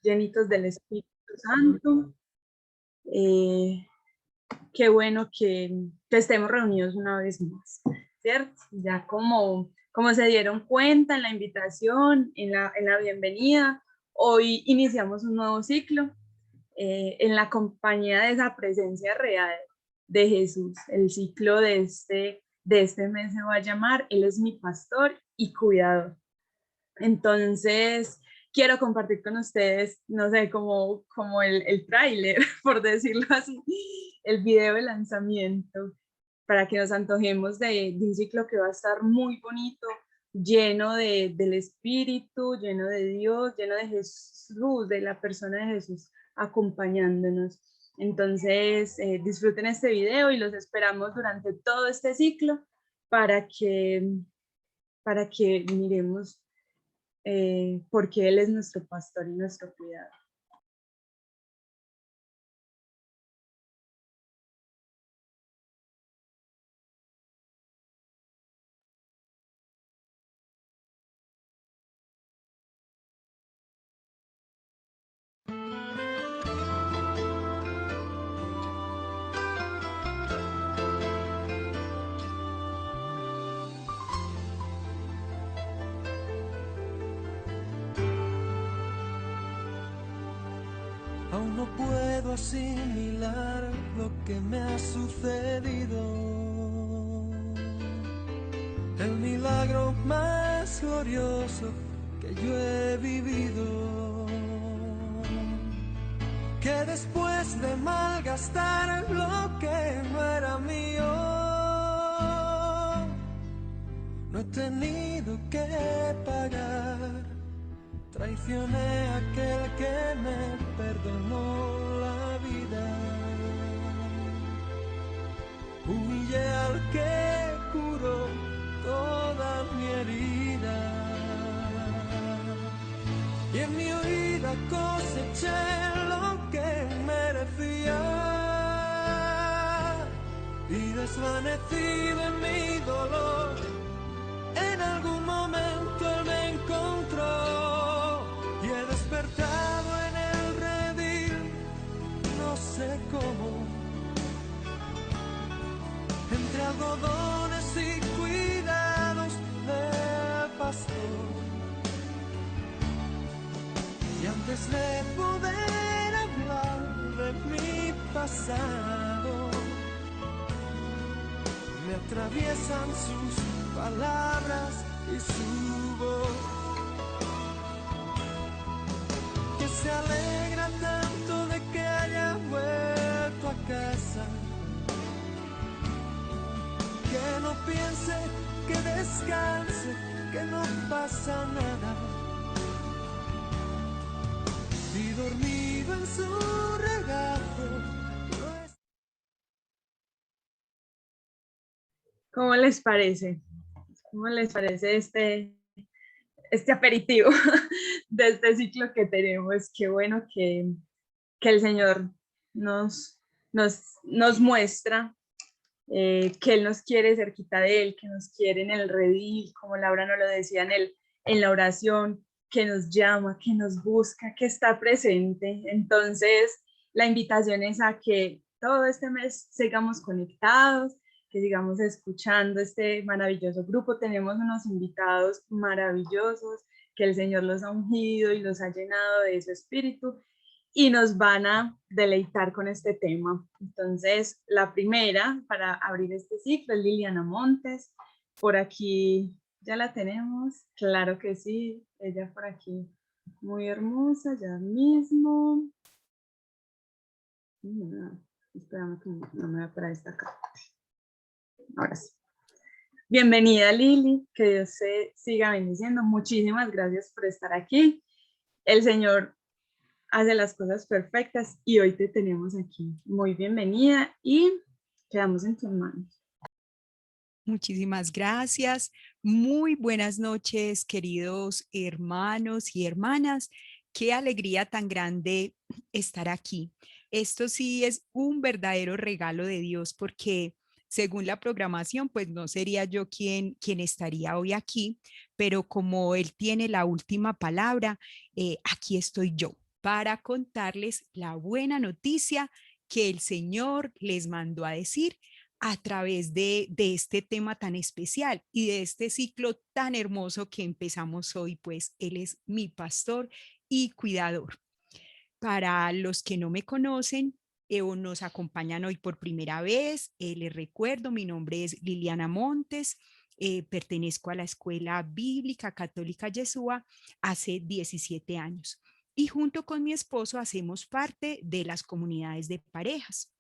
llenitos del Espíritu Santo. Qué bueno que estemos reunidos una vez más, ¿cierto? Ya como se dieron cuenta en la invitación, en la bienvenida, hoy iniciamos un nuevo ciclo en la compañía de esa presencia real de Jesús. El ciclo de este mes se va a llamar Él es mi pastor y cuidador. Entonces, quiero compartir con ustedes, no sé, como el tráiler, por decirlo así, el video de lanzamiento, para que nos antojemos de un ciclo que va a estar muy bonito, lleno del Espíritu, lleno de Dios, lleno de Jesús, de la persona de Jesús acompañándonos. Entonces, disfruten este video y los esperamos durante todo este ciclo para que miremos porque Él es nuestro pastor y nuestro cuidador. Aún no puedo asimilar lo que me ha sucedido. El milagro más glorioso que yo he vivido. Que después de malgastar lo que no era mío, no he tenido que pagar. Traicioné a aquel que me perdonó la vida. Humillé al que curó toda mi herida. Y en mi huida coseché lo que merecía. Y desvanecido en mi dolor, en algún momento Él me encontró. Y he despertado en el redil, no sé cómo, entre algodones y cuidados del pastor. Y antes de poder hablar de mi pasado, me atraviesan sus palabras y su voz. Que se alegra tanto de que haya vuelto a casa. Que no piense, que descanse, que no pasa nada. Y dormido en su regazo. ¿Cómo les parece? ¿Cómo les parece este aperitivo de este ciclo que tenemos? Qué bueno que el Señor nos muestra que Él nos quiere cerquita de Él, que nos quiere en el redil, como Laura nos lo decía en la oración, que nos llama, que nos busca, que está presente. Entonces, la invitación es a que todo este mes sigamos conectados, que sigamos escuchando este maravilloso grupo. Tenemos unos invitados maravillosos que el Señor los ha ungido y los ha llenado de su espíritu y nos van a deleitar con este tema. Entonces, la primera para abrir este ciclo es Liliana Montes. Por aquí ya la tenemos, claro que sí, ella por aquí, muy hermosa, ya mismo. Esperamos que no me va para esta acá. Ahora sí. Bienvenida, Lili, que Dios se siga bendiciendo. Muchísimas gracias por estar aquí. El Señor hace las cosas perfectas y hoy te tenemos aquí. Muy bienvenida y quedamos en tus manos. Muchísimas gracias. Muy buenas noches, queridos hermanos y hermanas. Qué alegría tan grande estar aquí. Esto sí es un verdadero regalo de Dios porque según la programación, pues no sería yo quien estaría hoy aquí, pero como él tiene la última palabra, aquí estoy yo para contarles la buena noticia que el Señor les mandó a decir a través de este tema tan especial y de este ciclo tan hermoso que empezamos hoy, pues Él es mi pastor y cuidador. Para los que no me conocen o nos acompañan hoy por primera vez, les recuerdo, mi nombre es Liliana Montes, pertenezco a la Escuela Bíblica Católica Yeshua hace 17 años y junto con mi esposo hacemos parte de las comunidades de parejas.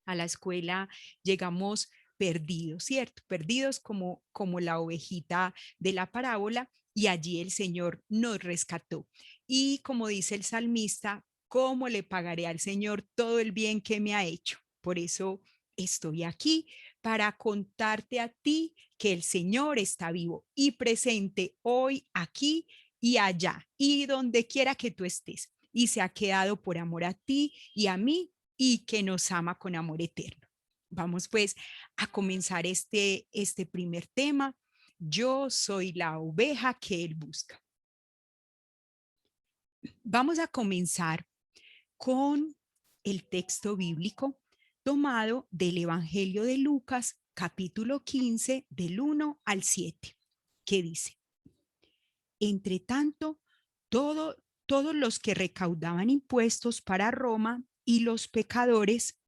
A la escuela llegamos perdidos, ¿cierto? Perdidos como la ovejita de la parábola y allí el Señor nos rescató. Y como dice el salmista, ¿cómo le pagaré al Señor todo el bien que me ha hecho? Por eso estoy aquí para contarte a ti que el Señor está vivo y presente hoy, aquí y allá y donde quiera que tú estés. Y se ha quedado por amor a ti y a mí y que nos ama con amor eterno. Vamos pues a comenzar este primer tema. Yo soy la oveja que él busca. Vamos a comenzar con el texto bíblico tomado del Evangelio de Lucas, capítulo 15, del 1 al 7, que dice: Entre tanto, todos los que recaudaban impuestos para Roma y los pecadores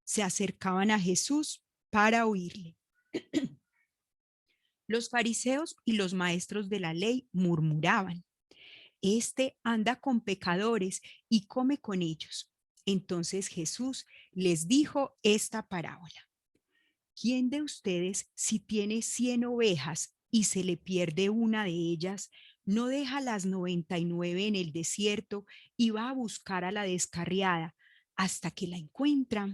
se acercaban a Jesús para oírle. Los fariseos y los maestros de la ley murmuraban: Este anda con pecadores y come con ellos. Entonces Jesús les dijo esta parábola: ¿Quién de ustedes, si tiene 100 ovejas y se le pierde una de ellas, no deja las 99 en el desierto y va a buscar a la descarriada hasta que la encuentra?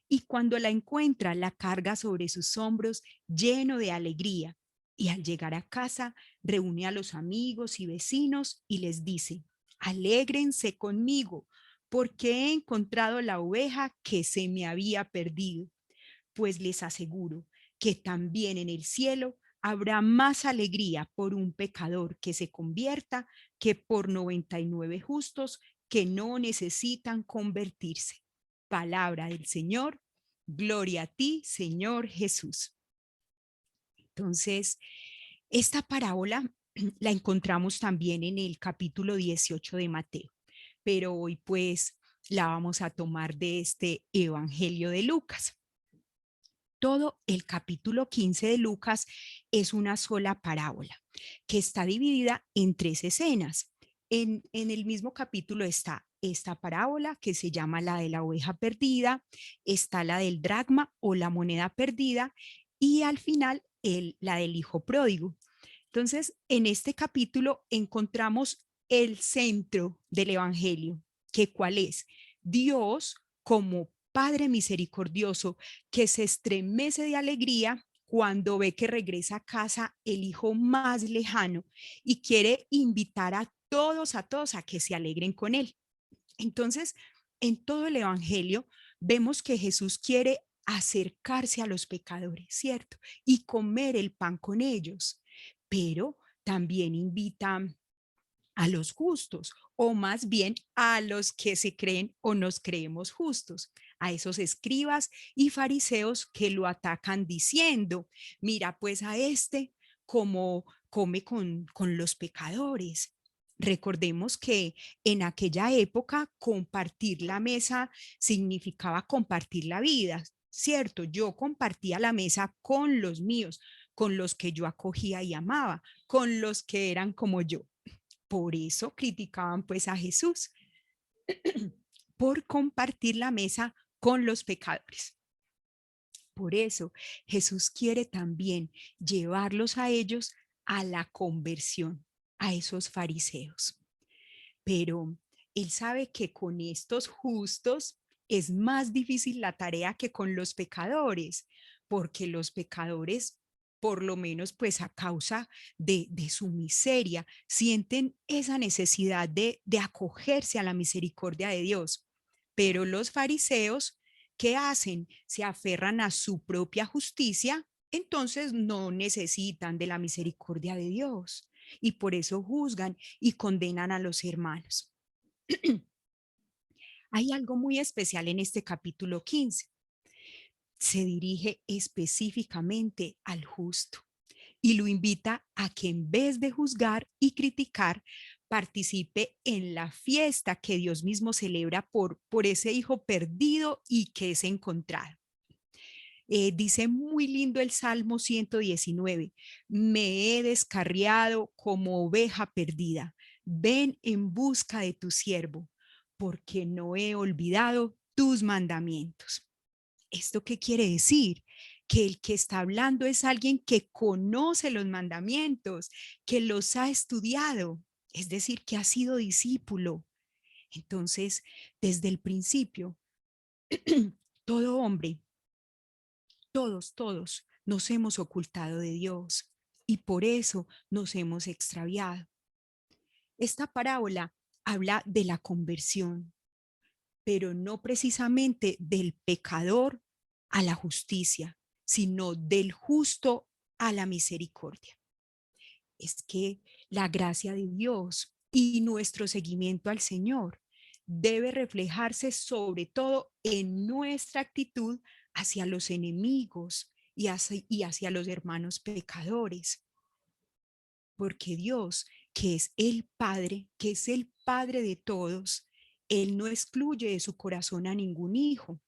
Y cuando la encuentra, la carga sobre sus hombros lleno de alegría. Y al llegar a casa, reúne a los amigos y vecinos y les dice: Alégrense conmigo, porque he encontrado la oveja que se me había perdido. Pues les aseguro que también en el cielo habrá más alegría por un pecador que se convierta que por 99 justos que no necesitan convertirse. Palabra del Señor. Gloria a ti, Señor Jesús. Entonces, esta parábola la encontramos también en el capítulo 18 de Mateo, pero hoy pues la vamos a tomar de este Evangelio de Lucas. Todo el capítulo 15 de Lucas es una sola parábola que está dividida en 3 escenas. En el mismo capítulo está esta parábola que se llama la de la oveja perdida, está la del dracma o la moneda perdida y al final la del hijo pródigo. Entonces, en este capítulo encontramos el centro del evangelio, que ¿cuál es? Dios como Padre misericordioso que se estremece de alegría cuando ve que regresa a casa el hijo más lejano y quiere invitar a todos a que se alegren con él. Entonces, en todo el evangelio vemos que Jesús quiere acercarse a los pecadores, ¿cierto? Y comer el pan con ellos, pero también invita a los justos, o más bien a los que se creen o nos creemos justos, a esos escribas y fariseos que lo atacan diciendo: mira pues a este como come con los pecadores. Recordemos que en aquella época compartir la mesa significaba compartir la vida, ¿cierto? Yo compartía la mesa con los míos, con los que yo acogía y amaba, con los que eran como yo. Por eso criticaban pues a Jesús, por compartir la mesa con los pecadores. Por eso Jesús quiere también llevarlos a ellos a la conversión, a esos fariseos. Pero él sabe que con estos justos es más difícil la tarea que con los pecadores, porque los pecadores, por lo menos pues a causa de su miseria, sienten esa necesidad de acogerse a la misericordia de Dios. Pero los fariseos ¿qué hacen? Se aferran a su propia justicia, entonces no necesitan de la misericordia de Dios y por eso juzgan y condenan a los hermanos. Hay algo muy especial en este capítulo 15. Se dirige específicamente al justo y lo invita a que en vez de juzgar y criticar, participe en la fiesta que Dios mismo celebra por ese hijo perdido y que es encontrado. Dice muy lindo el Salmo 119, me he descarriado como oveja perdida, ven en busca de tu siervo, porque no he olvidado tus mandamientos. ¿Esto qué quiere decir? Que el que está hablando es alguien que conoce los mandamientos, que los ha estudiado, es decir, que ha sido discípulo. Entonces, desde el principio, todo hombre, todos nos hemos ocultado de Dios y por eso nos hemos extraviado. Esta parábola habla de la conversión, pero no precisamente del pecador a la justicia, sino del justo a la misericordia. Es que la gracia de Dios y nuestro seguimiento al Señor debe reflejarse sobre todo en nuestra actitud hacia los enemigos y hacia los hermanos pecadores. Porque Dios, que es el Padre de todos, Él no excluye de su corazón a ningún hijo.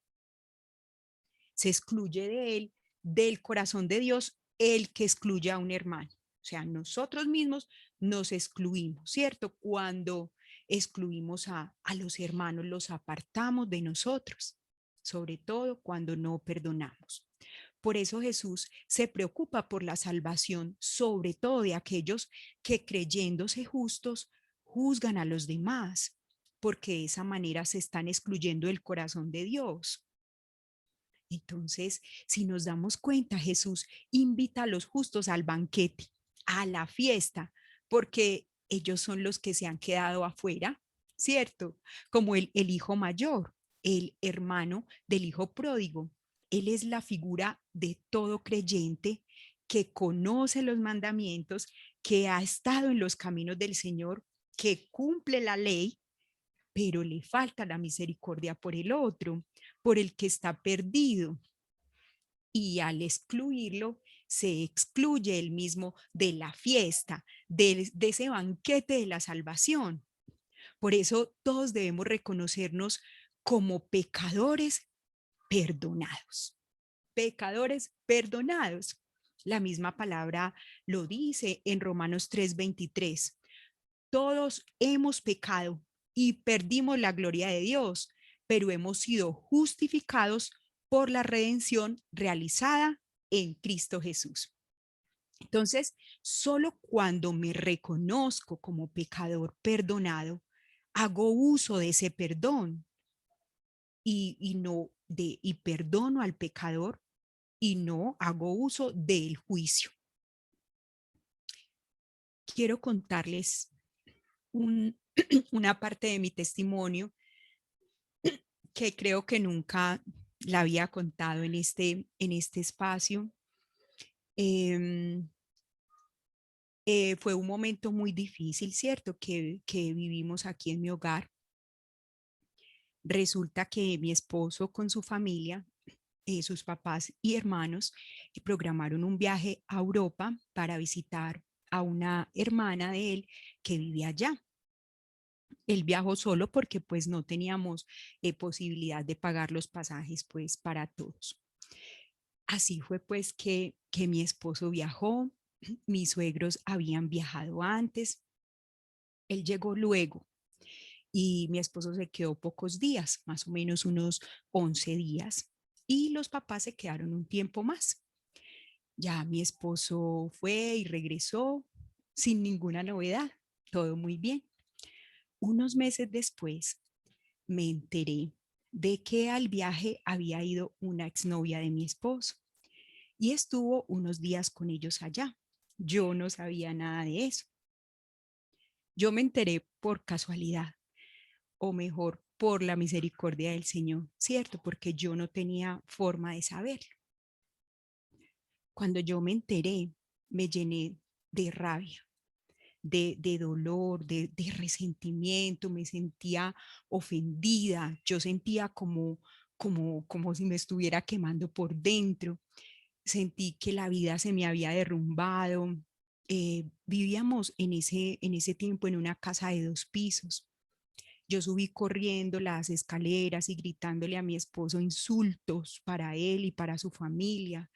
Se excluye de Él, del corazón de Dios, el que excluye a un hermano. O sea, nosotros mismos nos excluimos, ¿cierto? Cuando excluimos a los hermanos, los apartamos de nosotros, sobre todo cuando no perdonamos. Por eso Jesús se preocupa por la salvación, sobre todo de aquellos que creyéndose justos juzgan a los demás, porque de esa manera se están excluyendo del corazón de Dios. Entonces, si nos damos cuenta, Jesús invita a los justos al banquete, a la fiesta, porque ellos son los que se han quedado afuera, ¿cierto? Como el hijo mayor, el hermano del hijo pródigo. Él es la figura de todo creyente que conoce los mandamientos, que ha estado en los caminos del Señor, que cumple la ley, pero le falta la misericordia por el otro, por el que está perdido. Y al excluirlo, se excluye él mismo de la fiesta, de ese banquete de la salvación. Por eso todos debemos reconocernos como pecadores perdonados. Pecadores perdonados. La misma palabra lo dice en Romanos 3:23. Todos hemos pecado y perdimos la gloria de Dios, pero hemos sido justificados por la redención realizada en Cristo Jesús. Entonces, solo cuando me reconozco como pecador perdonado, hago uso de ese perdón y perdono al pecador y no hago uso del juicio. Quiero contarles una parte de mi testimonio que creo que nunca la había contado en este espacio. Eh, fue un momento muy difícil, ¿cierto? Que vivimos aquí en mi hogar. Resulta que mi esposo con su familia, sus papás y hermanos, programaron un viaje a Europa para visitar a una hermana de él que vivía allá. Él viajó solo porque pues no teníamos posibilidad de pagar los pasajes pues para todos. Así fue pues que mi esposo viajó, mis suegros habían viajado antes, él llegó luego y mi esposo se quedó pocos días, más o menos unos 11 días, y los papás se quedaron un tiempo más. Ya mi esposo fue y regresó sin ninguna novedad, todo muy bien. Unos meses después me enteré de que al viaje había ido una exnovia de mi esposo y estuvo unos días con ellos allá. Yo no sabía nada de eso. Yo me enteré por casualidad, o mejor, por la misericordia del Señor, ¿cierto? Porque yo no tenía forma de saberlo. Cuando yo me enteré, me llené de rabia, de dolor, de resentimiento, me sentía ofendida, yo sentía como si me estuviera quemando por dentro, sentí que la vida se me había derrumbado. Vivíamos en ese tiempo en una casa de 2 pisos. Yo subí corriendo las escaleras y gritándole a mi esposo insultos para él y para su familia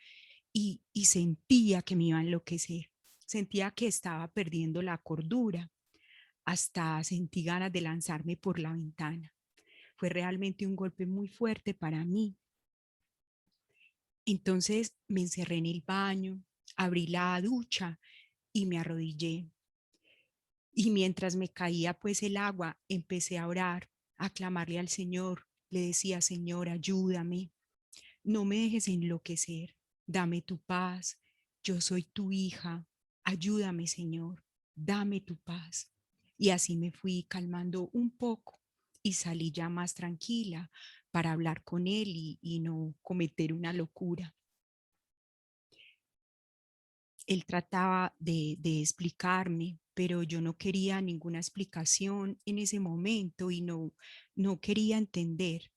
y sentía que me iba a enloquecer, sentía que estaba perdiendo la cordura, hasta sentí ganas de lanzarme por la ventana. Fue realmente un golpe muy fuerte para mí. Entonces me encerré en el baño, abrí la ducha y me arrodillé. Y mientras me caía pues el agua, empecé a orar, a clamarle al Señor. Le decía, Señor, ayúdame, no me dejes enloquecer, dame tu paz, yo soy tu hija, ayúdame, Señor, dame tu paz. Y así me fui calmando un poco y salí ya más tranquila para hablar con él y no cometer una locura. Él trataba de explicarme, pero yo no quería ninguna explicación en ese momento y no quería entender.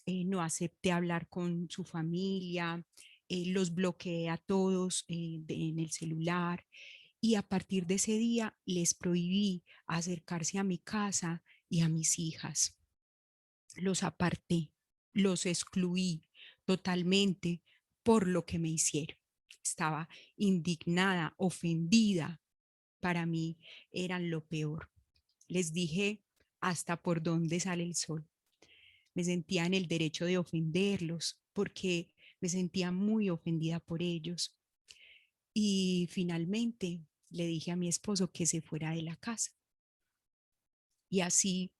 No acepté hablar con su familia, los bloqueé a todos en el celular y a partir de ese día les prohibí acercarse a mi casa y a mis hijas. Los aparté, los excluí totalmente por lo que me hicieron. Estaba indignada, ofendida. Para mí eran lo peor. Les dije hasta por dónde sale el sol. Me sentía en el derecho de ofenderlos porque me sentía muy ofendida por ellos. Y finalmente le dije a mi esposo que se fuera de la casa. Y así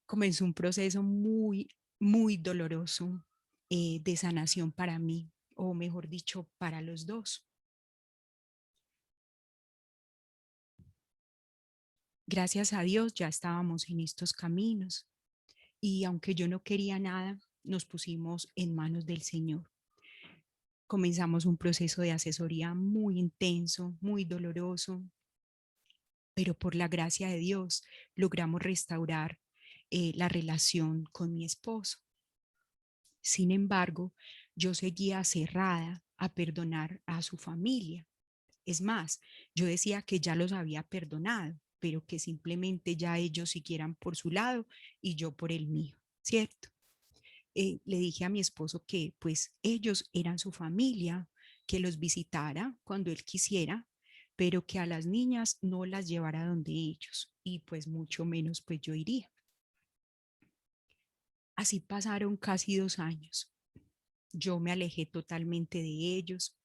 comenzó un proceso muy doloroso de sanación para mí, o mejor dicho, para los dos. Gracias a Dios ya estábamos en estos caminos y aunque yo no quería nada, nos pusimos en manos del Señor. Comenzamos un proceso de asesoría muy intenso, muy doloroso, pero por la gracia de Dios logramos restaurar la relación con mi esposo. Sin embargo, yo seguía cerrada a perdonar a su familia. Es más, yo decía que ya los había perdonado, pero que simplemente ya ellos siguieran por su lado y yo por el mío, ¿cierto? Le dije a mi esposo que pues ellos eran su familia, que los visitara cuando él quisiera, pero que a las niñas no las llevara donde ellos y pues mucho menos pues yo iría. Así pasaron casi 2 años. Yo me alejé totalmente de ellos.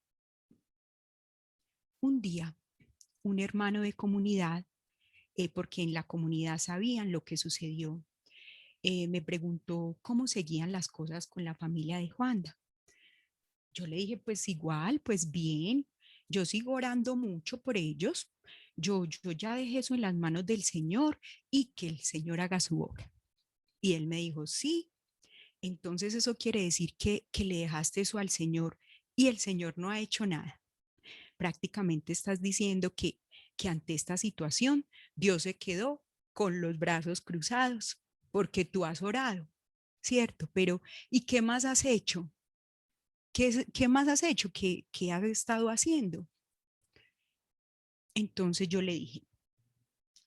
Un día, un hermano de comunidad, porque en la comunidad sabían lo que sucedió, me preguntó cómo seguían las cosas con la familia de Juanda. Yo le dije, pues igual, pues bien, yo sigo orando mucho por ellos. Yo ya dejé eso en las manos del Señor y que el Señor haga su obra. Y él me dijo, sí, entonces eso quiere decir que le dejaste eso al Señor y el Señor no ha hecho nada. Prácticamente estás diciendo que ante esta situación Dios se quedó con los brazos cruzados porque tú has orado, ¿cierto? Pero ¿y qué más has hecho? ¿Qué más has hecho? ¿Qué has estado haciendo? Entonces yo le dije,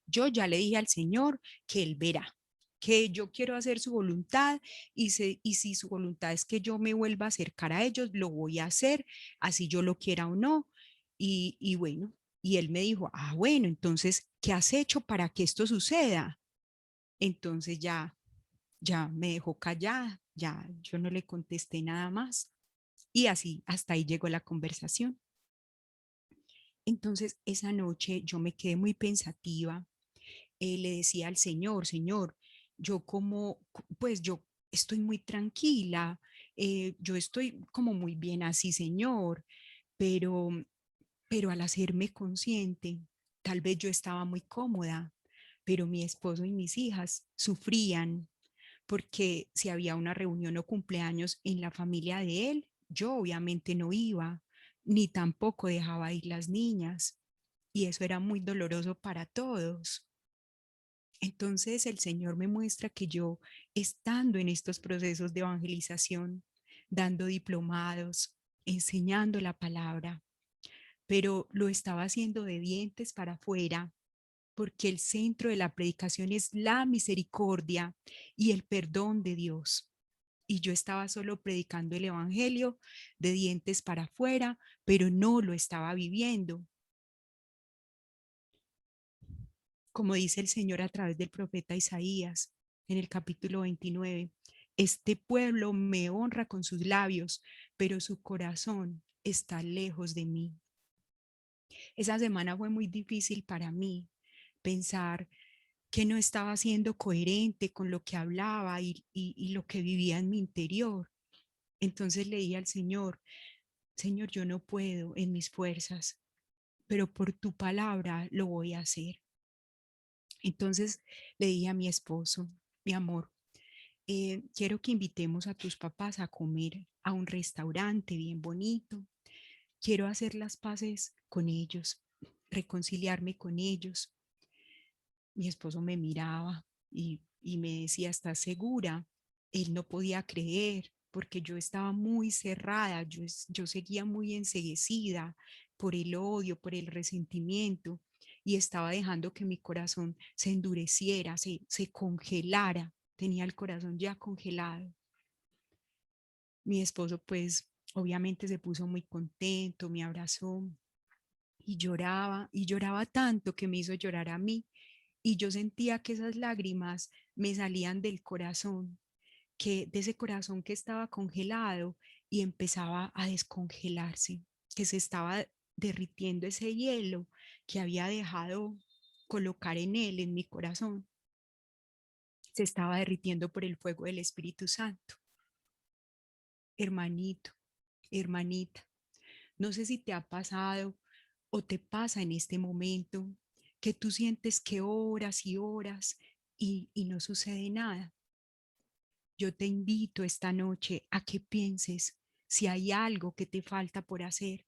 yo ya le dije al Señor que Él verá, que yo quiero hacer su voluntad y si su voluntad es que yo me vuelva a acercar a ellos, lo voy a hacer, así yo lo quiera o no. Y bueno, y él me dijo, ah, bueno, entonces, ¿qué has hecho para que esto suceda? Entonces ya me dejó callada, ya yo no le contesté nada más. Y así, hasta ahí llegó la conversación. Entonces, esa noche yo me quedé muy pensativa. Le decía al Señor, Señor, yo como, pues yo estoy muy tranquila, yo estoy como muy bien así, Señor, pero, pero al hacerme consciente, tal vez yo estaba muy cómoda, pero mi esposo y mis hijas sufrían porque si había una reunión o cumpleaños en la familia de él, yo obviamente no iba, ni tampoco dejaba ir las niñas, y eso era muy doloroso para todos. Entonces el Señor me muestra que yo, estando en estos procesos de evangelización, dando diplomados, enseñando la palabra, pero lo estaba haciendo de dientes para afuera, porque el centro de la predicación es la misericordia y el perdón de Dios. Y yo estaba solo predicando el evangelio de dientes para afuera, pero no lo estaba viviendo. Como dice el Señor a través del profeta Isaías en el capítulo 29, este pueblo me honra con sus labios, pero su corazón está lejos de mí. Esa semana fue muy difícil para mí pensar que no estaba siendo coherente con lo que hablaba y lo que vivía en mi interior. Entonces leí al Señor, Señor, yo no puedo en mis fuerzas, pero por tu palabra lo voy a hacer. Entonces le dije a mi esposo, mi amor, quiero que invitemos a tus papás a comer a un restaurante bien bonito. Quiero hacer las paces con ellos, reconciliarme con ellos. Mi esposo me miraba y me decía, ¿estás segura? Él no podía creer porque yo estaba muy cerrada, yo seguía muy enceguecida por el odio, por el resentimiento y estaba dejando que mi corazón se endureciera, se congelara. Tenía el corazón ya congelado. Mi esposo pues obviamente se puso muy contento, me abrazó y lloraba tanto que me hizo llorar a mí y yo sentía que esas lágrimas me salían del corazón, que de ese corazón que estaba congelado y empezaba a descongelarse, que se estaba derritiendo ese hielo que había dejado colocar en él, en mi corazón, se estaba derritiendo por el fuego del Espíritu Santo. Hermanito, hermanita, no sé si te ha pasado o te pasa en este momento que tú sientes que oras y oras y no sucede nada. Yo te invito esta noche a que pienses si hay algo que te falta por hacer.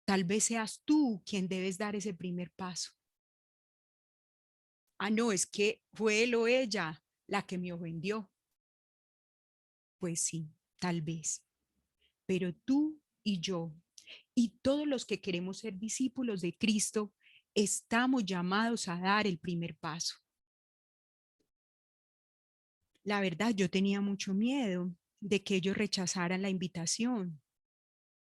Tal vez seas tú quien debes dar ese primer paso. Ah, no, es que fue él o ella la que me ofendió. Pues sí, tal vez. Pero tú y yo y todos los que queremos ser discípulos de Cristo estamos llamados a dar el primer paso. La verdad, yo tenía mucho miedo de que ellos rechazaran la invitación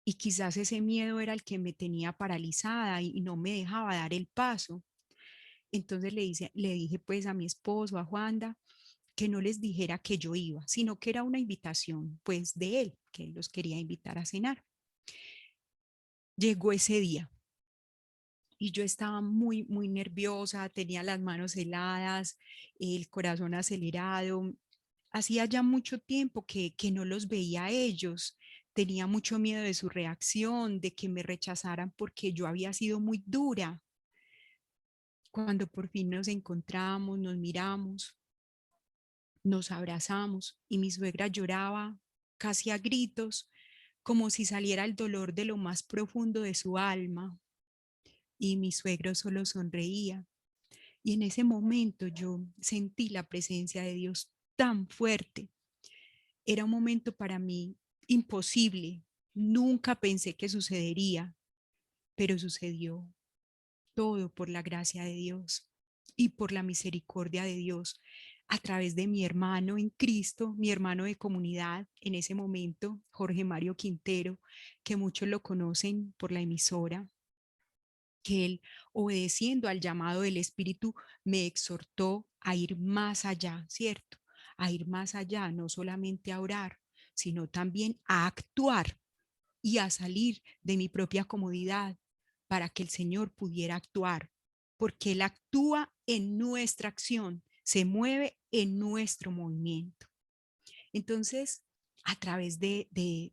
y quizás ese miedo era el que me tenía paralizada y no me dejaba dar el paso. Entonces le dije pues a mi esposo, a Juanda, que no les dijera que yo iba, sino que era una invitación pues de él, que él los quería invitar a cenar. Llegó ese día y yo estaba muy, muy nerviosa, tenía las manos heladas, el corazón acelerado. Hacía ya mucho tiempo que no los veía a ellos. Tenía mucho miedo de su reacción, de que me rechazaran porque yo había sido muy dura. Cuando por fin nos encontramos, nos miramos, nos abrazamos y mi suegra lloraba casi a gritos, como si saliera el dolor de lo más profundo de su alma. Y mi suegro solo sonreía. Y en ese momento yo sentí la presencia de Dios tan fuerte. Era un momento para mí imposible. Nunca pensé que sucedería, pero sucedió todo por la gracia de Dios y por la misericordia de Dios a través de mi hermano en Cristo, mi hermano de comunidad en ese momento, Jorge Mario Quintero, que muchos lo conocen por la emisora, que él, obedeciendo al llamado del Espíritu, me exhortó a ir más allá, ¿cierto? A ir más allá, no solamente a orar, sino también a actuar y a salir de mi propia comodidad para que el Señor pudiera actuar, porque Él actúa en nuestra acción, se mueve en nuestro movimiento. Entonces, a través de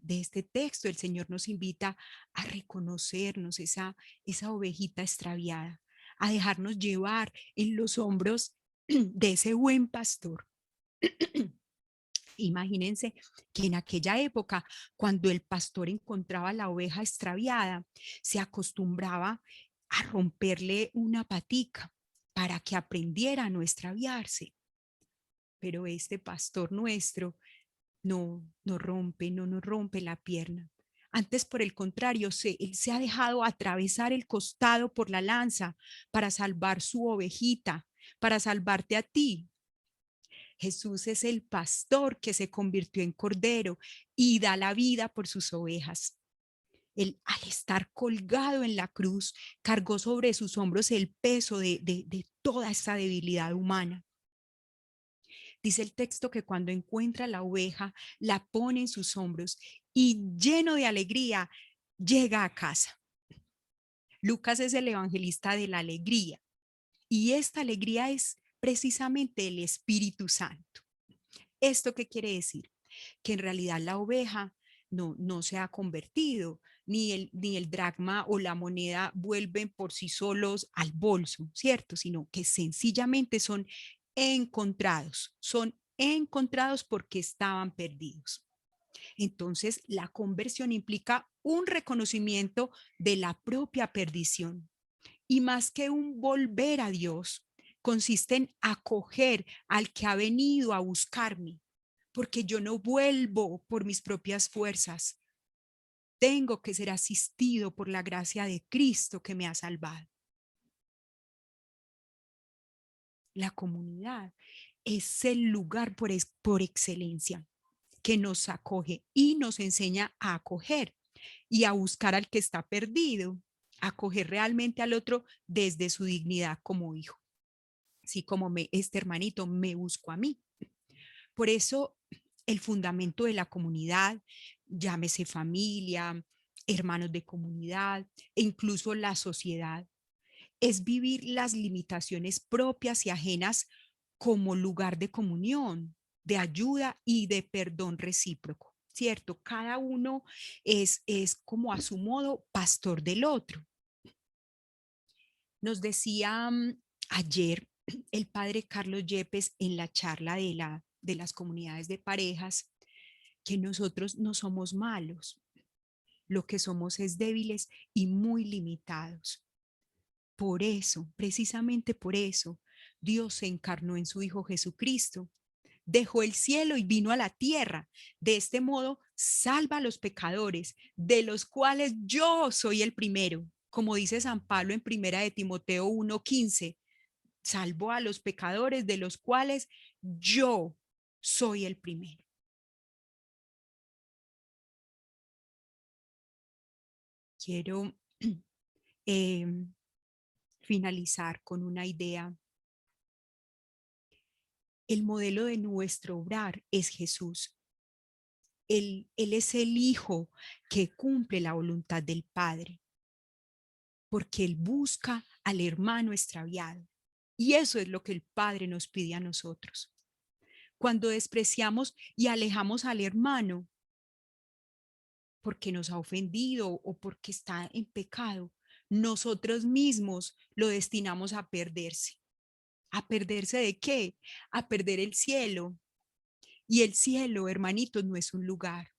este texto, el Señor nos invita a reconocernos esa ovejita extraviada, a dejarnos llevar en los hombros de ese buen pastor. Imagínense que en aquella época, cuando el pastor encontraba la oveja extraviada, se acostumbraba a romperle una patica para que aprendiera a no extraviarse. Pero este pastor nuestro no nos rompe la pierna. Antes, por el contrario, él se ha dejado atravesar el costado por la lanza para salvar su ovejita, para salvarte a ti. Jesús es el pastor que se convirtió en cordero y da la vida por sus ovejas. Él, al estar colgado en la cruz, cargó sobre sus hombros el peso de toda esta debilidad humana. Dice el texto que cuando encuentra la oveja, la pone en sus hombros y lleno de alegría llega a casa. Lucas es el evangelista de la alegría y esta alegría es precisamente el Espíritu Santo. ¿Esto qué quiere decir? Que en realidad la oveja no se ha convertido, ni el dracma o la moneda vuelven por sí solos al bolso, ¿cierto? Sino que sencillamente son encontrados porque estaban perdidos. Entonces, la conversión implica un reconocimiento de la propia perdición. Y más que un volver a Dios, consiste en acoger al que ha venido a buscarme, porque yo no vuelvo por mis propias fuerzas. Tengo que ser asistido por la gracia de Cristo que me ha salvado. La comunidad es el lugar por excelencia que nos acoge y nos enseña a acoger y a buscar al que está perdido, a acoger realmente al otro desde su dignidad como hijo. Así como este hermanito me buscó a mí. Por eso el fundamento de la comunidad, llámese familia, hermanos de comunidad e incluso la sociedad, es vivir las limitaciones propias y ajenas como lugar de comunión, de ayuda y de perdón recíproco, ¿cierto? Cada uno es como a su modo pastor del otro. Nos decía ayer el padre Carlos Yepes en la charla de las comunidades de parejas que nosotros no somos malos, lo que somos es débiles y muy limitados. Por eso, precisamente por eso, Dios se encarnó en su Hijo Jesucristo, dejó el cielo y vino a la tierra. De este modo, salva a los pecadores, de los cuales yo soy el primero. Como dice San Pablo en 1 de Timoteo 1:15, salvó a los pecadores, de los cuales yo soy el primero. Quiero finalizar con una idea. El modelo de nuestro obrar es Jesús. Él es el Hijo que cumple la voluntad del Padre, porque Él busca al hermano extraviado. Y eso es lo que el Padre nos pide a nosotros. Cuando despreciamos y alejamos al hermano porque nos ha ofendido o porque está en pecado, nosotros mismos lo destinamos a perderse. ¿A perderse de qué? A perder el cielo. Y el cielo, hermanitos, no es un lugar.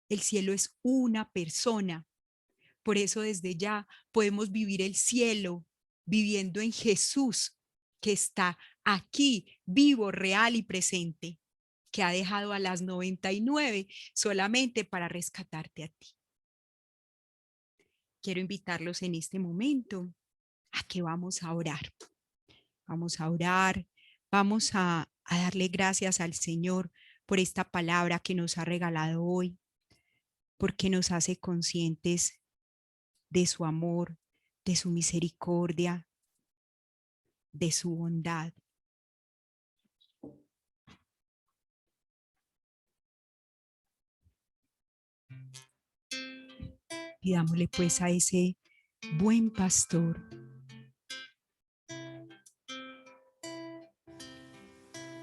El cielo es una persona. Por eso desde ya podemos vivir el cielo viviendo en Jesús, que está aquí, vivo, real y presente, que ha dejado a las 99 solamente para rescatarte a ti. Quiero invitarlos en este momento a que vamos a orar. Vamos a orar, vamos a darle gracias al Señor por esta palabra que nos ha regalado hoy, porque nos hace conscientes de su amor, de su misericordia, de su bondad. Pidámosle pues a ese buen pastor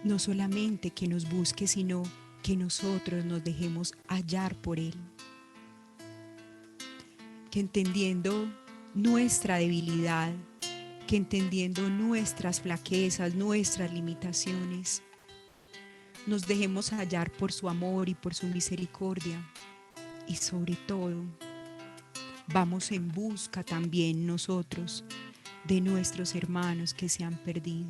no solamente que nos busque, sino que nosotros nos dejemos hallar por Él. Que entendiendo nuestra debilidad, que entendiendo nuestras flaquezas, nuestras limitaciones, nos dejemos hallar por su amor y por su misericordia. Y sobre todo, vamos en busca también nosotros de nuestros hermanos que se han perdido,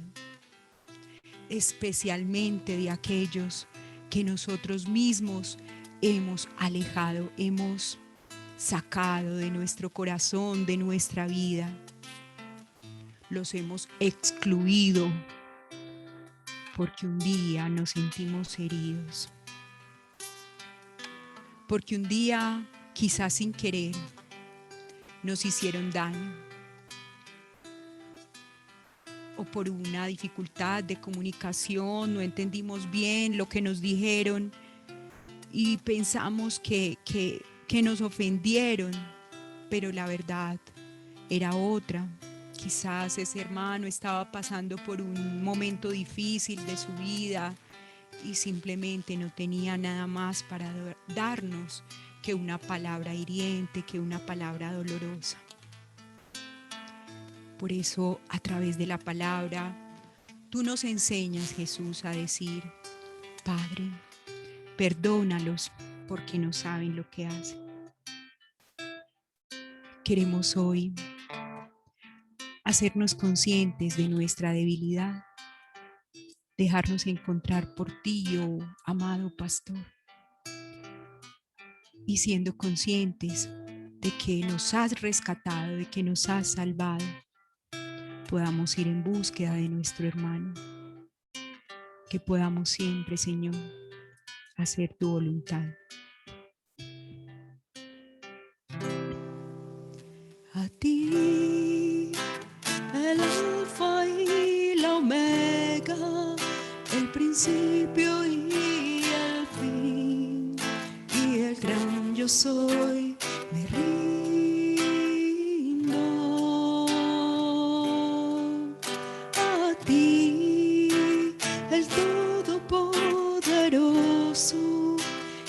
especialmente de aquellos que nosotros mismos hemos alejado, hemos sacado de nuestro corazón, de nuestra vida. Los hemos excluido porque un día nos sentimos heridos, porque un día, quizás sin querer, nos hicieron daño, o por una dificultad de comunicación no entendimos bien lo que nos dijeron y pensamos que nos ofendieron, pero la verdad era otra. Quizás ese hermano estaba pasando por un momento difícil de su vida y simplemente no tenía nada más para darnos que una palabra hiriente, que una palabra dolorosa. Por eso, a través de la palabra, tú nos enseñas, Jesús, a decir: Padre, perdónalos porque no saben lo que hacen. Queremos hoy hacernos conscientes de nuestra debilidad, dejarnos encontrar por ti, oh amado pastor, y siendo conscientes de que nos has rescatado, de que nos has salvado, podamos ir en búsqueda de nuestro hermano, que podamos siempre, Señor, hacer tu voluntad. A ti, el alfa y la omega, el principio y el fin, y el gran yo soy, me rindo. A ti, el todopoderoso,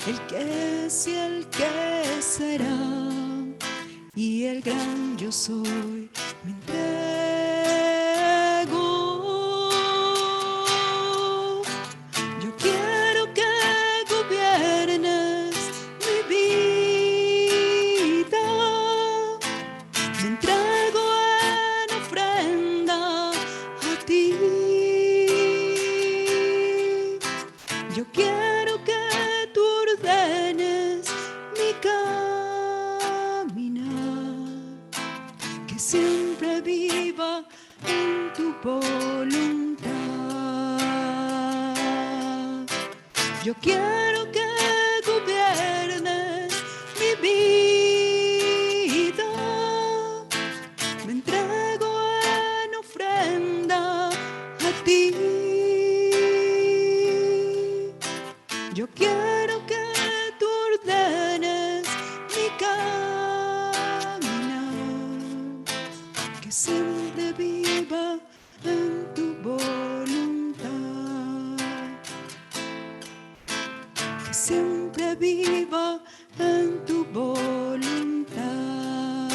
el que es y el que será, y el gran yo soy, me entrego. Yo quiero que gobiernes mi vida, me entrego en ofrenda a ti. Yo quiero que tú ordenes mi caminar, que siempre viva en tu voluntad. Yo quiero que gobiernes mi vida, me entrego en ofrenda a ti. Yo quiero que tú ordenes mi caminar, que siempre viva en tu voluntad, que siempre viva en tu voluntad,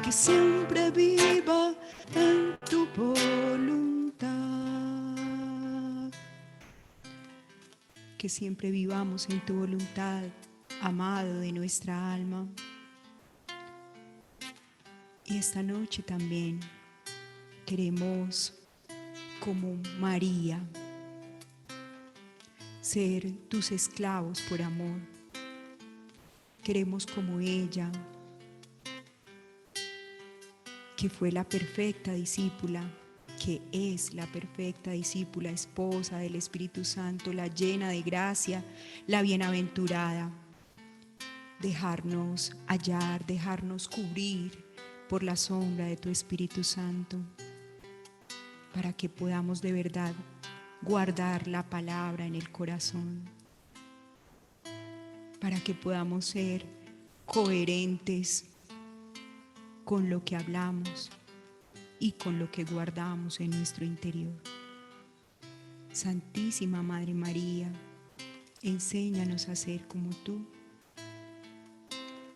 que siempre viva en tu voluntad. Que siempre vivamos en tu voluntad, amado de nuestra alma. Y esta noche también queremos, como María, ser tus esclavos por amor. Queremos como ella, que fue la perfecta discípula, que es la perfecta discípula, esposa del Espíritu Santo, la llena de gracia, la bienaventurada. Dejarnos hallar, dejarnos cubrir por la sombra de tu Espíritu Santo, para que podamos de verdad guardar la palabra en el corazón, para que podamos ser coherentes con lo que hablamos y con lo que guardamos en nuestro interior. Santísima Madre María, enséñanos a ser como tú,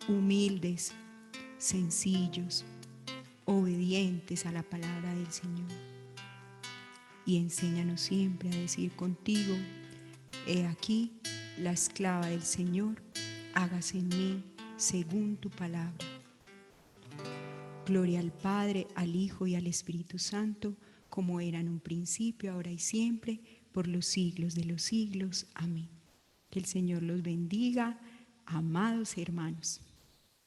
humildes, sencillos, obedientes a la palabra del Señor. Y enséñanos siempre a decir contigo: he aquí la esclava del Señor, hágase en mí según tu palabra. Gloria al Padre, al Hijo y al Espíritu Santo, como era en un principio, ahora y siempre, por los siglos de los siglos. Amén. Que el Señor los bendiga, amados hermanos.